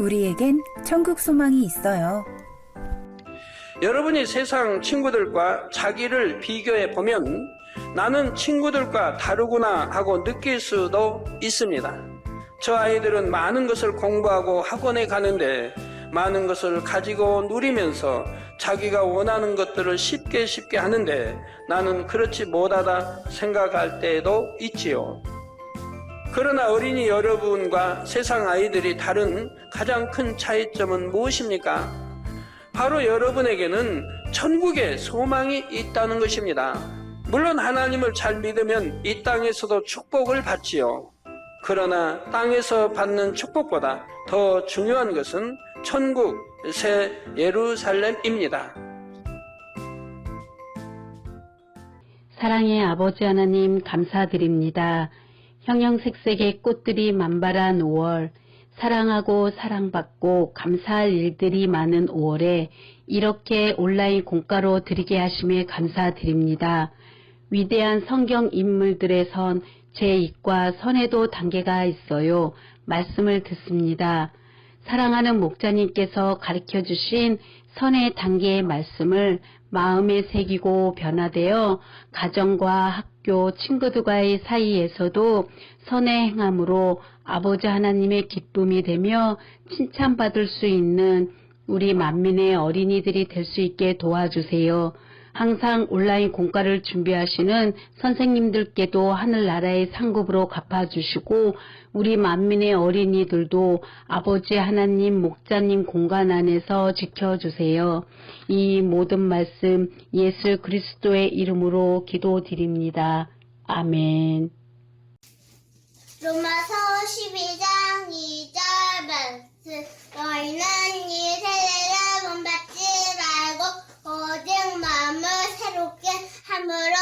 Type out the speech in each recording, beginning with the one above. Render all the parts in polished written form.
우리에겐 천국 소망이 있어요. 여러분이 세상 친구들과 자기를 비교해 보면 나는 친구들과 다르구나 하고 느낄 수도 있습니다. 저 아이들은 많은 것을 공부하고 학원에 가는데 많은 것을 가지고 누리면서 자기가 원하는 것들을 쉽게 하는데 나는 그렇지 못하다 생각할 때도 있지요. 그러나 어린이 여러분과 세상 아이들이 다른 가장 큰 차이점은 무엇입니까? 바로 여러분에게는 천국의 소망이 있다는 것입니다. 물론 하나님을 잘 믿으면 이 땅에서도 축복을 받지요. 그러나 땅에서 받는 축복보다 더 중요한 것은 천국 새 예루살렘입니다. 사랑의 아버지 하나님 감사드립니다. 형형색색의 꽃들이 만발한 5월, 사랑하고 사랑받고 감사할 일들이 많은 5월에 이렇게 온라인 공가로 드리게 하심에 감사드립니다. 위대한 성경 인물들의 선, 제 입과 선에도 단계가 있어요. 말씀을 듣습니다. 사랑하는 목자님께서 가르쳐주신 선의 단계의 말씀을 마음에 새기고 변화되어 가정과 학교, 친구들과의 사이에서도 선의 행함으로 아버지 하나님의 기쁨이 되며 칭찬받을 수 있는 우리 만민의 어린이들이 될 수 있게 도와주세요. 항상 온라인 공과를 준비하시는 선생님들께도 하늘나라의 상급으로 갚아주시고 우리 만민의 어린이들도 아버지 하나님 목자님 공간 안에서 지켜주세요. 이 모든 말씀 예수 그리스도의 이름으로 기도드립니다. 아멘. 로마서 12장 2절 말씀. 너희는 이 세대를 본받지 말고 오직 마음을 새롭게 함으로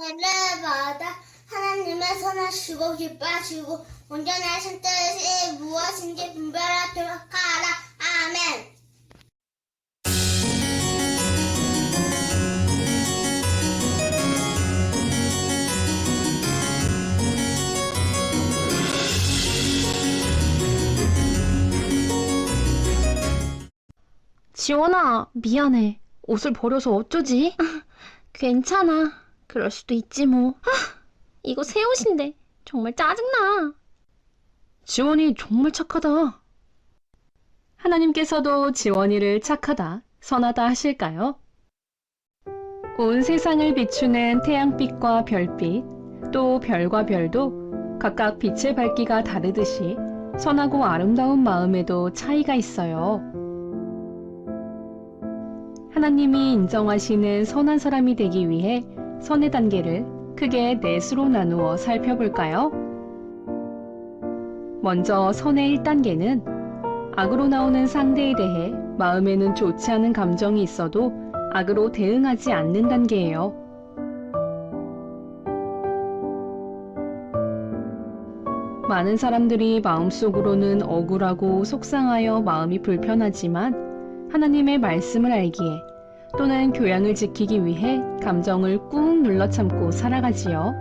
은혜를 받아 하나님을 선하시고 기뻐하시고 온전하신 뜻이 무엇인지 분별하도록 하라. 아멘. 지원아, 미안해. 옷을 버려서 어쩌지? 괜찮아. 그럴 수도 있지 뭐. 이거 새 옷인데 정말 짜증나. 지원이 정말 착하다. 하나님께서도 지원이를 착하다, 선하다 하실까요? 온 세상을 비추는 태양빛과 별빛, 또 별과 별도 각각 빛의 밝기가 다르듯이 선하고 아름다운 마음에도 차이가 있어요. 하나님이 인정하시는 선한 사람이 되기 위해 선의 단계를 크게 넷으로 나누어 살펴볼까요? 먼저 선의 1단계는 악으로 나오는 상대에 대해 마음에는 좋지 않은 감정이 있어도 악으로 대응하지 않는 단계예요. 많은 사람들이 마음속으로는 억울하고 속상하여 마음이 불편하지만 하나님의 말씀을 알기에 또는 교양을 지키기 위해 감정을 꾹 눌러 참고 살아가지요.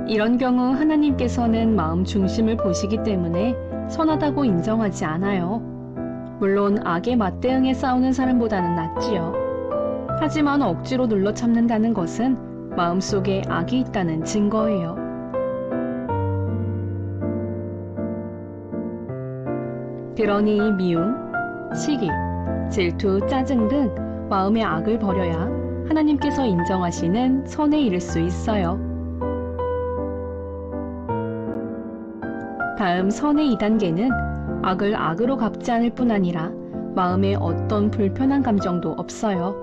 이런 경우 하나님께서는 마음 중심을 보시기 때문에 선하다고 인정하지 않아요. 물론 악에 맞대응해 싸우는 사람보다는 낫지요. 하지만 억지로 눌러 참는다는 것은 마음속에 악이 있다는 증거예요. 그러니 미움, 시기, 질투, 짜증 등 마음의 악을 버려야 하나님께서 인정하시는 선에 이를 수 있어요. 다음 선의 2단계는 악을 악으로 갚지 않을 뿐 아니라 마음에 어떤 불편한 감정도 없어요.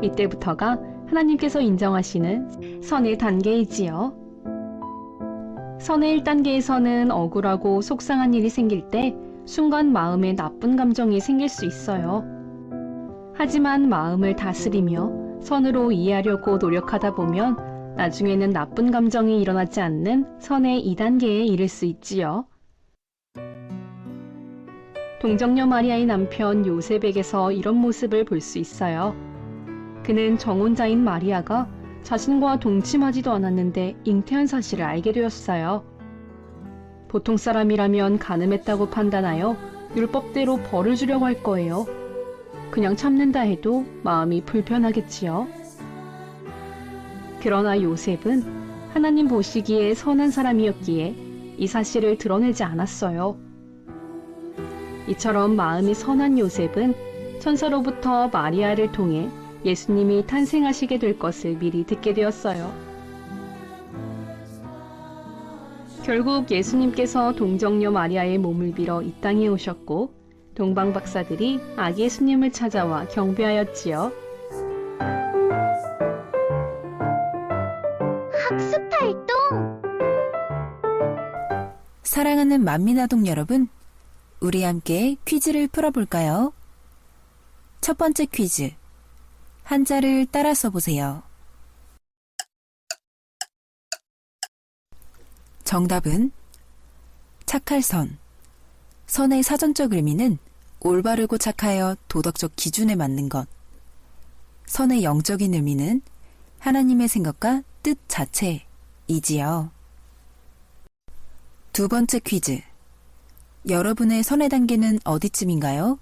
이때부터가 하나님께서 인정하시는 선의 단계이지요. 선의 1단계에서는 억울하고 속상한 일이 생길 때 순간 마음에 나쁜 감정이 생길 수 있어요. 하지만 마음을 다스리며 선으로 이해하려고 노력하다 보면 나중에는 나쁜 감정이 일어나지 않는 선의 2단계에 이를 수 있지요. 동정녀 마리아의 남편 요셉에게서 이런 모습을 볼 수 있어요. 그는 정혼자인 마리아가 자신과 동침하지도 않았는데 잉태한 사실을 알게 되었어요. 보통 사람이라면 간음했다고 판단하여 율법대로 벌을 주려고 할 거예요. 그냥 참는다 해도 마음이 불편하겠지요. 그러나 요셉은 하나님 보시기에 선한 사람이었기에 이 사실을 드러내지 않았어요. 이처럼 마음이 선한 요셉은 천사로부터 마리아를 통해 예수님이 탄생하시게 될 것을 미리 듣게 되었어요. 결국 예수님께서 동정녀 마리아의 몸을 빌어 이 땅에 오셨고 동방 박사들이 아기 예수님을 찾아와 경배하였지요. 학습 활동! 사랑하는 만민아동 여러분, 우리 함께 퀴즈를 풀어볼까요? 첫 번째 퀴즈. 한자를 따라 써보세요. 정답은 착할 선. 선의 사전적 의미는 올바르고 착하여 도덕적 기준에 맞는 것. 선의 영적인 의미는 하나님의 생각과 뜻 자체이지요. 두 번째 퀴즈. 여러분의 선의 단계는 어디쯤인가요?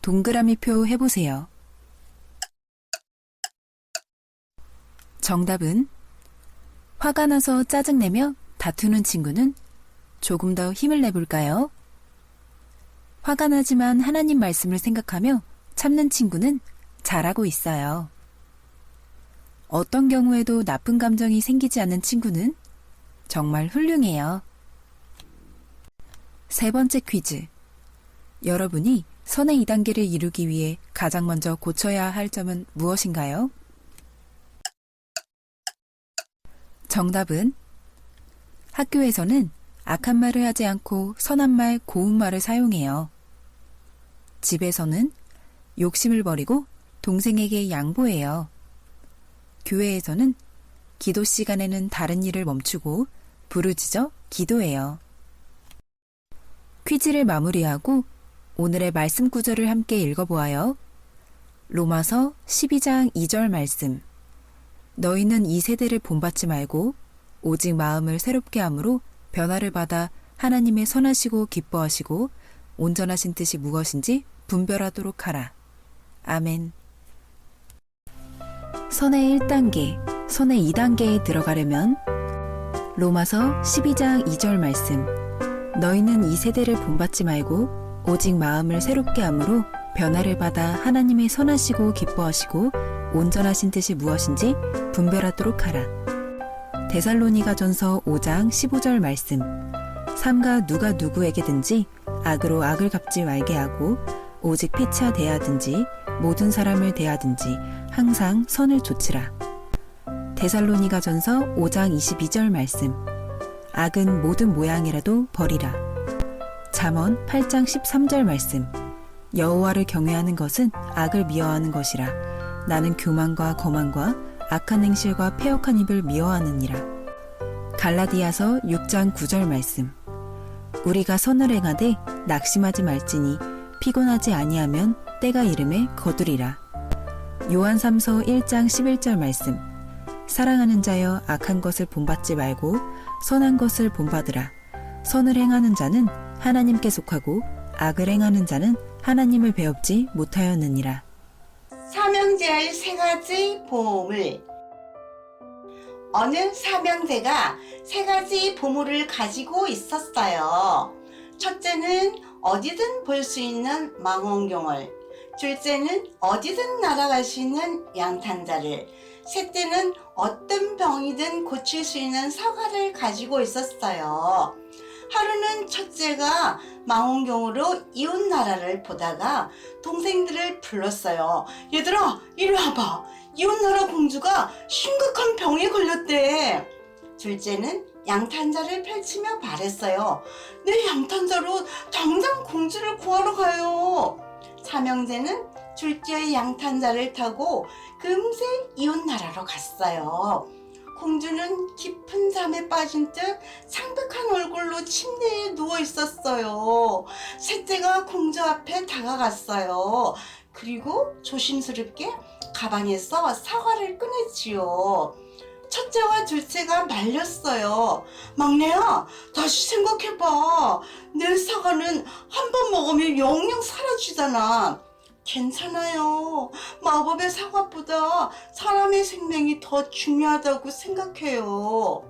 동그라미표 해보세요. 정답은 화가 나서 짜증내며 다투는 친구는 조금 더 힘을 내볼까요? 화가 나지만 하나님 말씀을 생각하며 참는 친구는 잘하고 있어요. 어떤 경우에도 나쁜 감정이 생기지 않는 친구는 정말 훌륭해요. 세 번째 퀴즈. 여러분이 선의 2단계를 이루기 위해 가장 먼저 고쳐야 할 점은 무엇인가요? 정답은 학교에서는 악한 말을 하지 않고 선한 말, 고운 말을 사용해요. 집에서는 욕심을 버리고 동생에게 양보해요. 교회에서는 기도 시간에는 다른 일을 멈추고 부르짖어 기도해요. 퀴즈를 마무리하고 오늘의 말씀 구절을 함께 읽어보아요. 로마서 12장 2절 말씀. 너희는 이 세대를 본받지 말고 오직 마음을 새롭게 함으로 변화를 받아 하나님의 선하시고 기뻐하시고 온전하신 뜻이 무엇인지 분별하도록 하라. 아멘. 선의 1단계, 선의 2단계에 들어가려면 로마서 12장 2절 말씀. 너희는 이 세대를 본받지 말고 오직 마음을 새롭게 함으로 변화를 받아 하나님의 선하시고 기뻐하시고 온전하신 뜻이 무엇인지 분별하도록 하라. 데살로니가전서 5장 15절 말씀. 삼가 누가 누구에게든지 악으로 악을 갚지 말게 하고 오직 피차 대하든지 모든 사람을 대하든지 항상 선을 조치라. 데살로니가전서 5장 22절 말씀. 악은 모든 모양이라도 버리라. 잠언 8장 13절 말씀. 여호와를 경외하는 것은 악을 미워하는 것이라. 나는 교만과 거만과 악한 행실과 패역한 입을 미워하느니라. 갈라디아서 6장 9절 말씀. 우리가 선을 행하되 낙심하지 말지니 피곤하지 아니하면 때가 이름에 거두리라. 요한 3서 1장 11절 말씀. 사랑하는 자여 악한 것을 본받지 말고 선한 것을 본받으라. 선을 행하는 자는 하나님께 속하고 악을 행하는 자는 하나님을 배웁지 못하였느니라. 삼형제의 세 가지 보물. 어느 삼형제가 세 가지 보물을 가지고 있었어요. 첫째는 어디든 볼 수 있는 망원경을, 둘째는 어디든 날아갈 수 있는 양탄자를, 셋째는 어떤 병이든 고칠 수 있는 서가를 가지고 있었어요. 하루는 첫째가 망원경으로 이웃 나라를 보다가 동생들을 불렀어요. 얘들아, 이리 와봐. 이웃 나라 공주가 심각한 병에 걸렸대. 둘째는 양탄자를 펼치며 말했어요. 내 양탄자로 당장 공주를 구하러 가요. 삼형제는 둘째의 양탄자를 타고 금세 이웃 나라로 갔어요. 공주는 깊은 잠에 빠진 듯 창백한 얼굴로 침대에 누워 있었어요. 셋째가 공주 앞에 다가갔어요. 그리고 조심스럽게 가방에서 사과를 꺼냈지요. 첫째와 둘째가 말렸어요. 막내야, 다시 생각해봐. 내 사과는 한 번 먹으면 영영 사라지잖아. 괜찮아요. 마법의 사과보다 사람의 생명이 더 중요하다고 생각해요.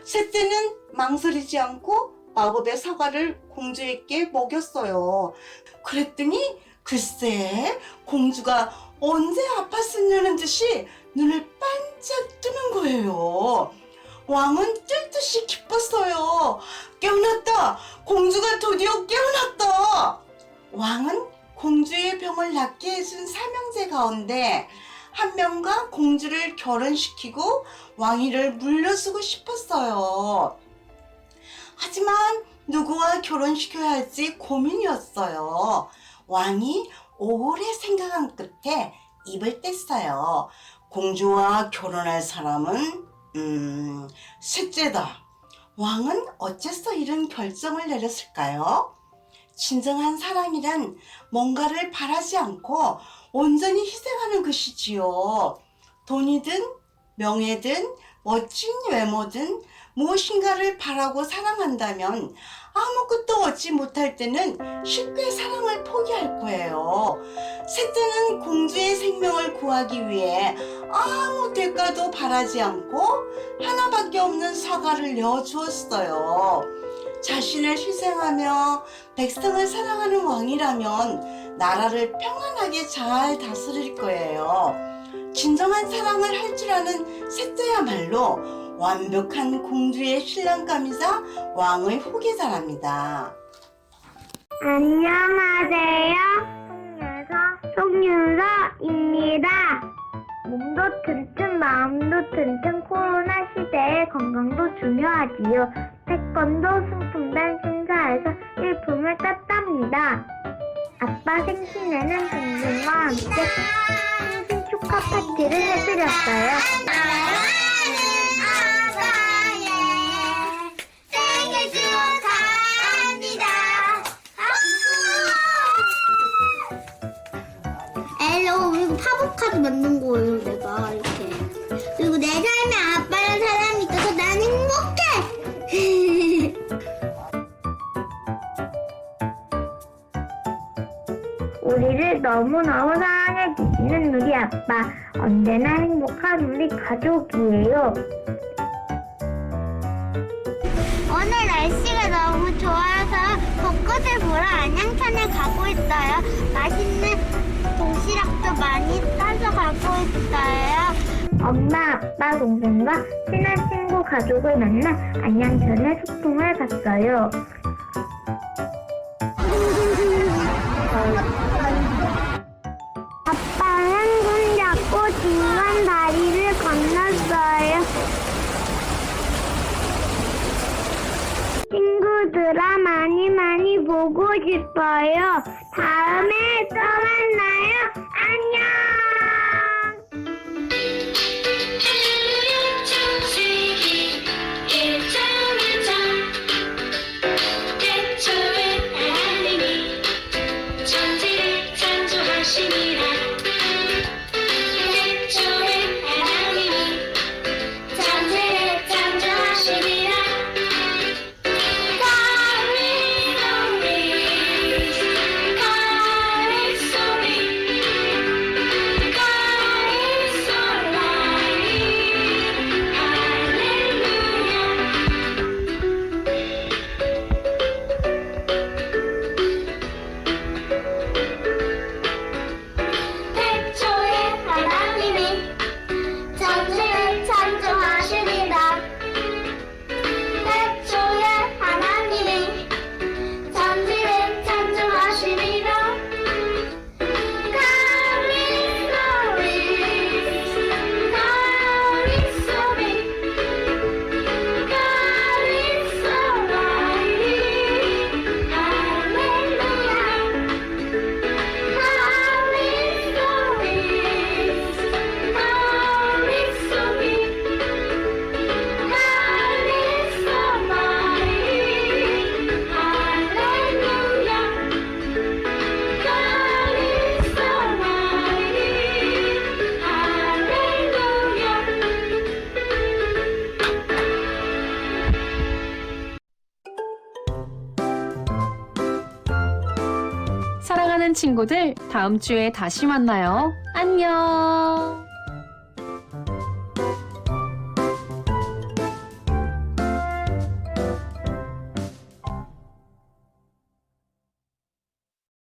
셋째는 망설이지 않고 마법의 사과를 공주에게 먹였어요. 그랬더니 글쎄, 공주가 언제 아팠었냐는 듯이 눈을 반짝 뜨는 거예요. 왕은 뜰 듯이 기뻤어요. 깨어났다! 공주가 드디어 깨어났다! 왕은 공주의 병을 낫게 해준 삼형제 가운데 한 명과 공주를 결혼시키고 왕위를 물려주고 싶었어요. 하지만 누구와 결혼시켜야 할지 고민이었어요. 왕이 오래 생각한 끝에 입을 뗐어요. 공주와 결혼할 사람은 셋째다. 왕은 어째서 이런 결정을 내렸을까요? 진정한 사랑이란 뭔가를 바라지 않고 온전히 희생하는 것이지요. 돈이든 명예든 멋진 외모든 무엇인가를 바라고 사랑한다면 아무것도 얻지 못할 때는 쉽게 사랑을 포기할 거예요. 셋째는 공주의 생명을 구하기 위해 아무 대가도 바라지 않고 하나밖에 없는 사과를 내어주었어요. 자신을 희생하며 백성을 사랑하는 왕이라면 나라를 평안하게 잘 다스릴 거예요. 진정한 사랑을 할 줄 아는 셋째야말로 완벽한 공주의 신랑감이자 왕의 후계자랍니다. 안녕하세요. 송윤서입니다. 몸도 튼튼 마음도 튼튼 코로나 시대에 건강도 중요하지요. 태권도 승품단 심사에서 1품을 땄답니다. 아빠 생신에는 동생과 함께 생신 축하 파티를 해드렸어요. 생일 축하합니다. 엘로 이거 파보카드 만든 거예요, 내가 이렇게. 그리고 내 삶에 아빠랑 사람이 있어서 난 행복해. 우리를 너무너무 사랑해 주시는 우리 아빠, 언제나 행복한 우리 가족이에요. 오늘 날씨가 너무 좋아서 벚꽃을 보러 안양천에 가고 있어요. 맛있는 도시락도 많이 싸서 가고 있어요. 엄마, 아빠, 동생과 친한 친구 가족을 만나 안양천에 소풍을 갔어요. 아빠는 손 잡고 중간 다리를 건넜어요. 친구들아, 많이 보고 싶어요. 다음에 또 만나요. 안녕. 사랑하는 친구들, 다음 주에 다시 만나요. 안녕!